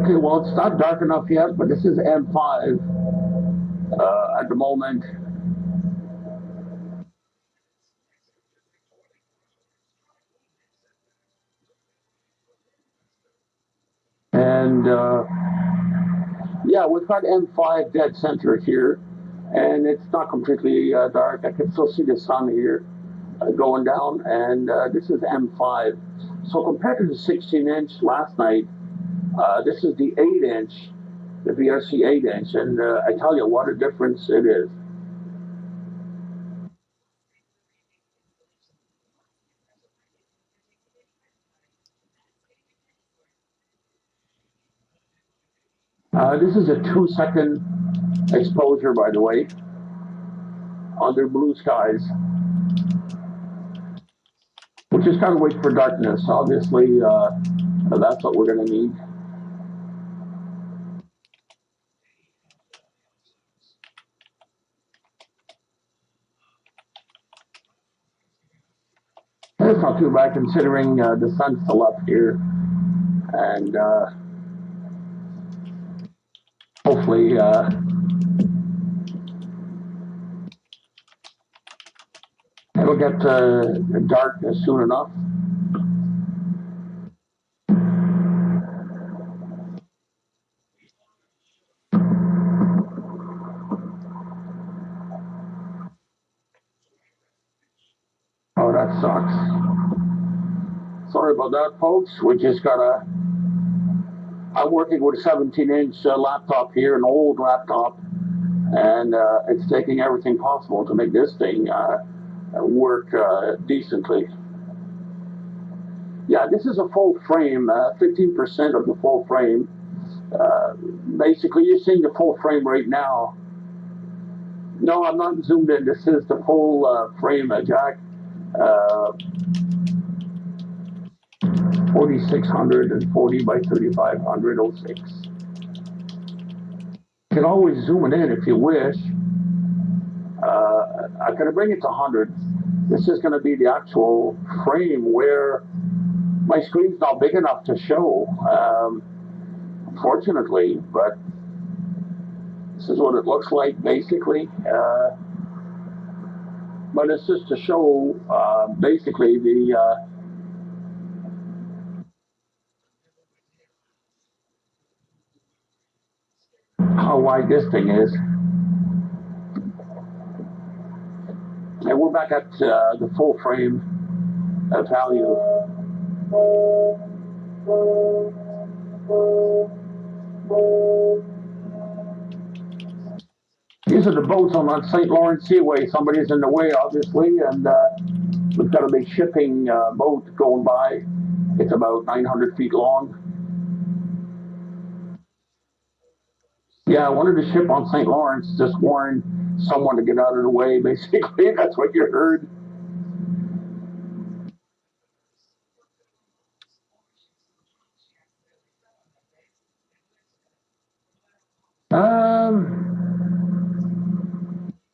Okay, well, it's not dark enough yet, but this is M5 at the moment. And yeah, we've got M5 dead center here, and it's not completely dark. I can still see the sun here going down, and this is M5. So compared to the 16-inch last night, this is the 8-inch, the VRC 8-inch, and I tell you what a difference it is. This is a 2-second exposure, by the way, under blue skies. We'll just gotta wait for darkness. Obviously, that's what we're gonna need. It's not too bad considering the sun's still up here, and hopefully it'll get dark soon enough. Oh, that sucks. Sorry about that, folks. We just gotta. I'm working with a 17-inch laptop here, an old laptop, and it's taking everything possible to make this thing work decently. Yeah, this is a full frame, 15% of the full frame. Basically, you're seeing the full frame right now. No, I'm not zoomed in. This is the full frame, Jack. 4600 and 40 by 3500 06. You can always zoom it in if you wish. I'm going to bring it to 100. This is going to be the actual frame where my screen's not big enough to show, unfortunately, but this is what it looks like basically. But it's just to show basically the how wide this thing is. And we're back at the full frame value. These are the boats on that St. Lawrence Seaway. Somebody's in the way, obviously, and we've got a big shipping boat going by. It's about 900 feet long. Yeah, one of the ship on St. Lawrence just warned someone to get out of the way, basically. That's what you heard.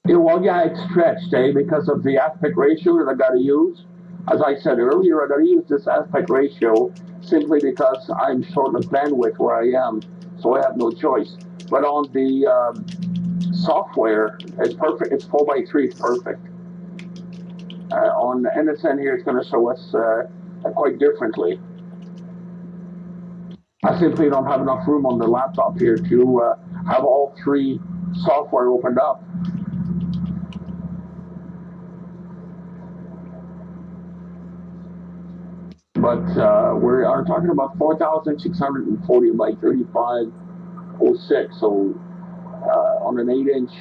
Yeah, well, yeah, it's stretched, because of the aspect ratio that I got to use. As I said earlier, I got to use this aspect ratio simply because I'm short of bandwidth where I am, so I have no choice. But on the software, it's perfect. It's 4:3, it's perfect. On the NSN here, it's going to show us quite differently. I simply don't have enough room on the laptop here to have all three software opened up. But we are talking about 4,640 by 3506. So on an 8-inch,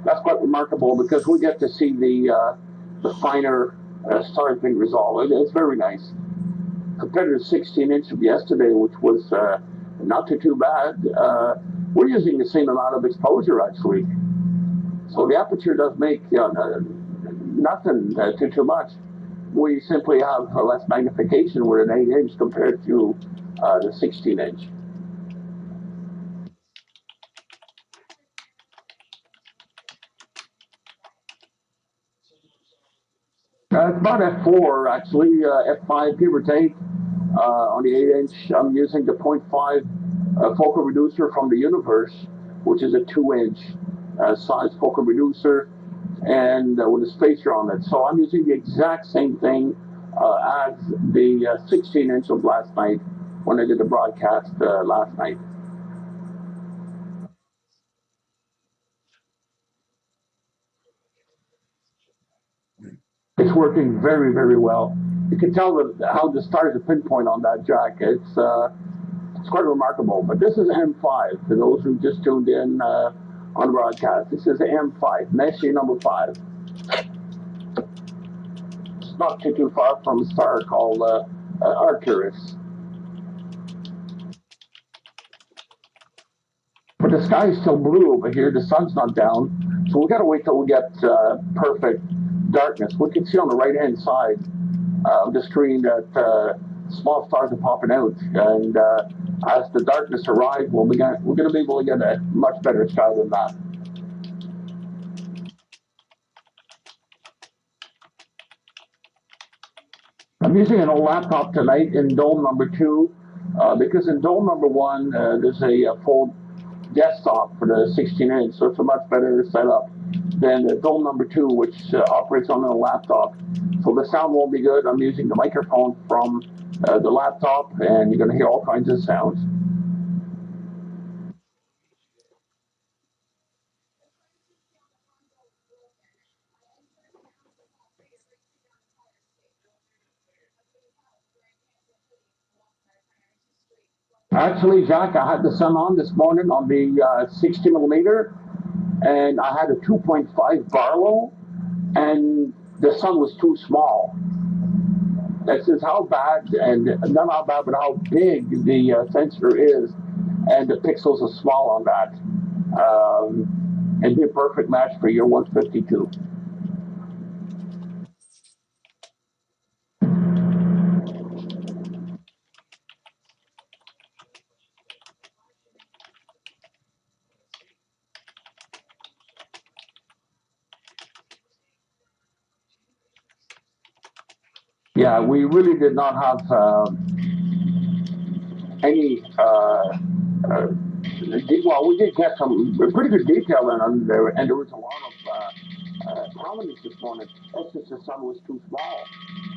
that's quite remarkable because we get to see the finer stars being resolved. It's very nice compared to the 16-inch of yesterday, which was not too bad. We're using the same amount of exposure actually, so the aperture does make nothing too much. We simply have less magnification with an 8-inch compared to the 16-inch. It's about F4 actually, F5 give or take. On the 8-inch, I'm using the .5 focal reducer from the Universe, which is a 2-inch size focal reducer, and with a spacer on it. So I'm using the exact same thing as the 16-inch of last night when I did the broadcast last night. It's working very, very well. You can tell how the stars are pinpoint on that jack. It's quite remarkable. But this is M5 for those who just tuned in on broadcast. This is M5, Messier number 5. It's not too far from a star called Arcturus. But the sky is still blue over here. The sun's not down. So we got to wait till we get perfect darkness. We can see on the right hand side of the screen that small stars are popping out. And as the darkness arrives, we're going to be able to get a much better sky than that. I'm using an old laptop tonight in dome number 2 because in dome number 1 there's a full desktop for the 16-inch, so it's a much better setup than the dome number 2, which operates on a laptop. So the sound won't be good. I'm using the microphone from the laptop, and you're going to hear all kinds of sounds. Actually, Jack, I had the sun on this morning on the 60 millimeter, and I had a 2.5 Barlow, and the sun was too small. This is how bad, and not how bad, but how big the sensor is, and the pixels are small on that. It'd be a perfect match for your 152. Yeah, we really did not have any. Well, we did get some pretty good detail in there, and there was a lot of prominence this morning. That's just the sun was too small.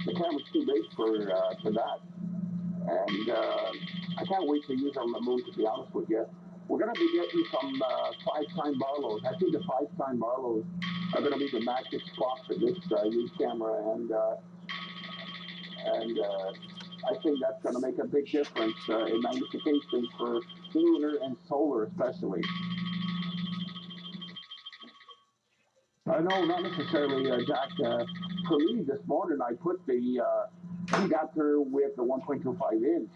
The camera's too big for that. And I can't wait to use on the moon, to be honest with you. We're going to be getting some 5-time Barlows. I think the 5-time Barlows are going to be the magic spot for this new camera, and I think that's going to make a big difference in magnification for lunar and solar, especially. No, not necessarily, Jack. For me, this morning, I put the adapter with the 1.25-inch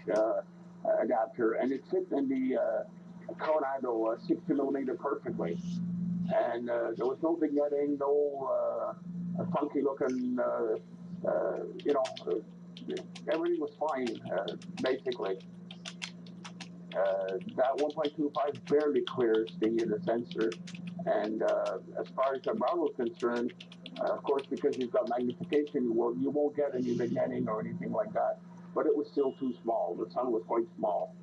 adapter, and it fit in the Coronado 60 millimeter perfectly. And there was no vignetting, no funky looking, you know, everything was fine, basically. That 1.25 barely clears the sensor. And as far as the Bravo is concerned, of course, because you've got magnification, you won't get any vignetting or anything like that. But it was still too small. The sun was quite small.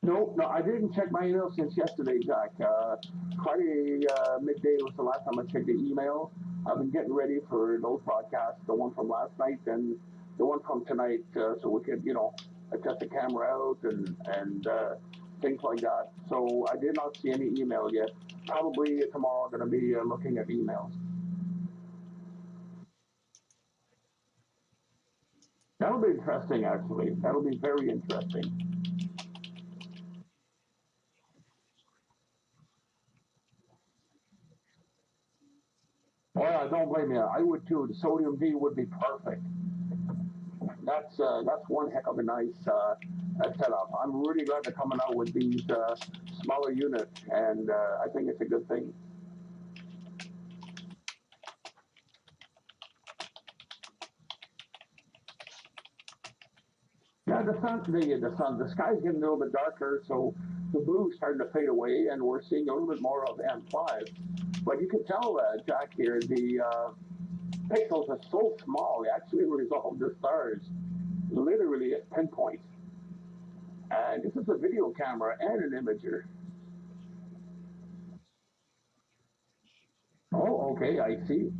No, no, I didn't check my email since yesterday, Jack. Friday midday was the last time I checked the email. I've been getting ready for those broadcasts, the one from last night and the one from tonight, so we could, test the camera out and things like that. So I did not see any email yet. Probably tomorrow I'm going to be looking at emails. That'll be interesting, actually. That'll be very interesting. Well, I don't blame you. I would too. The sodium D would be perfect. That's one heck of a nice setup. I'm really glad they're coming out with these smaller units, and I think it's a good thing. Yeah, the sky's getting a little bit darker, so the blue's starting to fade away, and we're seeing a little bit more of M5. But you can tell, Jack, here pixels are so small, they actually resolve the stars literally at pinpoint. And this is a video camera and an imager. Oh, okay, I see.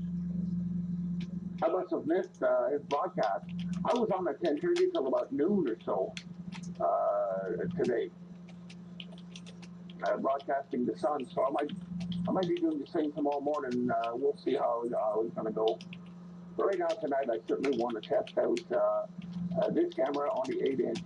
I must have missed his broadcast. I was on at 10:30 till about noon or so today, broadcasting the sun. So I might be doing the same tomorrow morning. We'll see how it's going to go. But right now tonight, I certainly want to test out this camera on the 8-inch.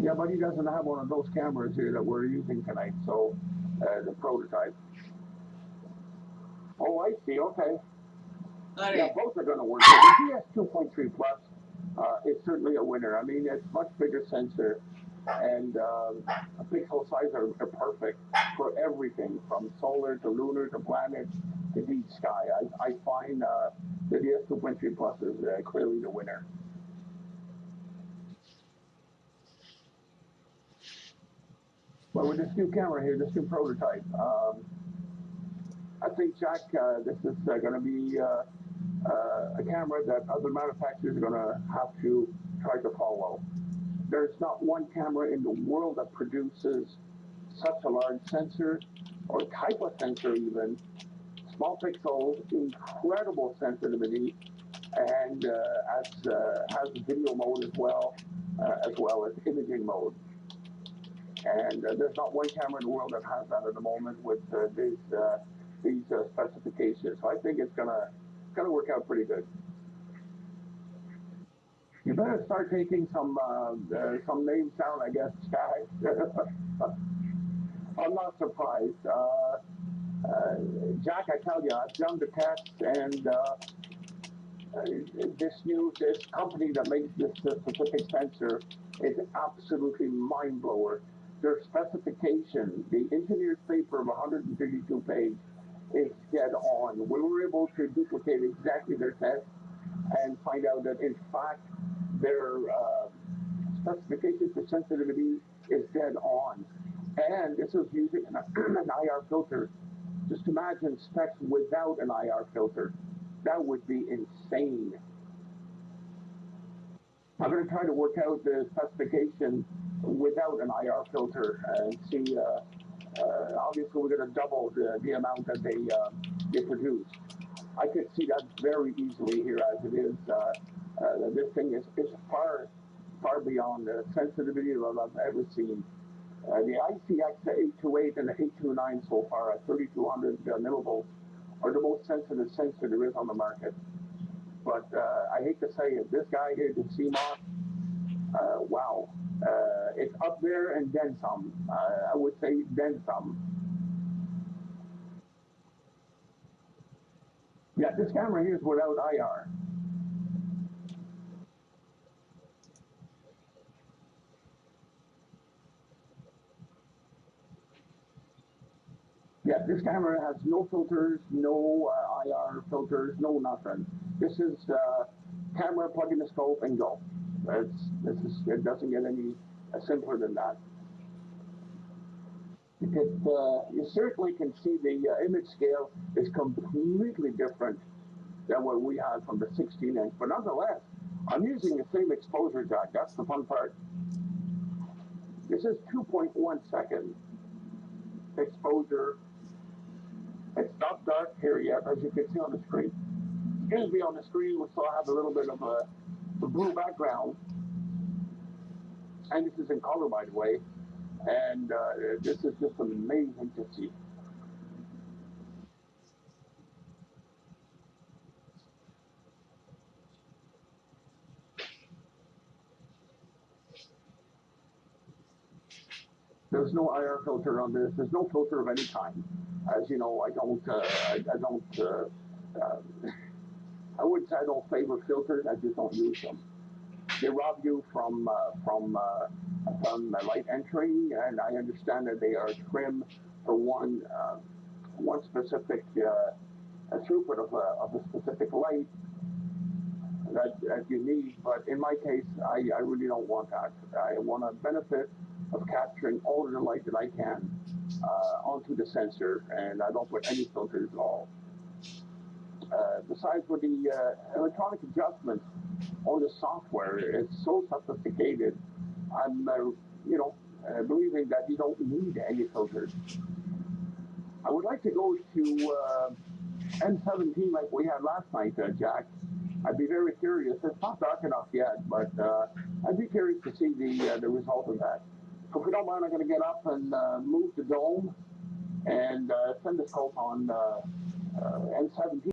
Yeah, but he doesn't have one of those cameras here that we're using tonight. So the prototype. Oh, I see. Okay. Yeah, both are going to work. The GS 2.3 Plus is certainly a winner. I mean, it's much bigger sensor, and pixel size are perfect for everything from solar to lunar to planets to deep sky. I find the GS 2.3 Plus is clearly the winner. But with this new camera here, this new prototype, I think, Jack, this is going to be a camera that other manufacturers are going to have to try to follow. There's not one camera in the world that produces such a large sensor or type of sensor even, small pixels, incredible sensitivity, and has video mode as well as imaging mode. And there's not one camera in the world that has that at the moment with these specifications. So I think it's gonna work out pretty good. You better start taking some names down, I guess, Jack. I'm not surprised. Jack, I tell you, I've done the tests, and this company that makes this specific sensor is absolutely mind blower. Their specification, the engineer's paper of 132 pages, is dead on. We were able to duplicate exactly their test and find out that in fact their specification for sensitivity is dead on. And this is using an IR filter. Just imagine specs without an IR filter. That would be insane. I'm going to try to work out the specification without an IR filter and see. Obviously, we're going to double the amount that they produce. I could see that very easily here as it is. This thing is far beyond the sensitivity that I've ever seen. The ICX 828 and the 829 so far at 3200 millivolts are the most sensitive sensor there is on the market. But I hate to say it, this guy here, the CMOS, wow. It's up there and then some. I would say then some. Yeah, this camera here is without IR. Yeah, this camera has no filters, no IR filters, no nothing. This is camera, plug in the scope, and go. It doesn't get any simpler than that. Because you certainly can see the image scale is completely different than what we had from the 16-inch. But nonetheless, I'm using the same exposure, Jack. That's the fun part. This is 2.1 second exposure. It's not dark here yet, as you can see on the screen. Excuse me, on the screen, we still have a little bit of a blue background. And this is in color, by the way. And this is just amazing to see. There's no IR filter on this. There's no filter of any kind. As you know, I don't, I wouldn't say I don't favor filters. I just don't use them. They rob you from light entering, and I understand that they are trim for one specific throughput of a specific light. that you need. But in my case, I really don't want that. I want a benefit of capturing all of the light that I can onto the sensor, and I don't put any filters at all. Besides, with the electronic adjustments or the software, it's so sophisticated. I'm, believing that you don't need any filters. I would like to go to N17 like we had last night, Jack. I'd be very curious. It's not dark enough yet, but I'd be curious to see the result of that. So if you don't mind, I'm going to get up and move the dome and send the scope on N17.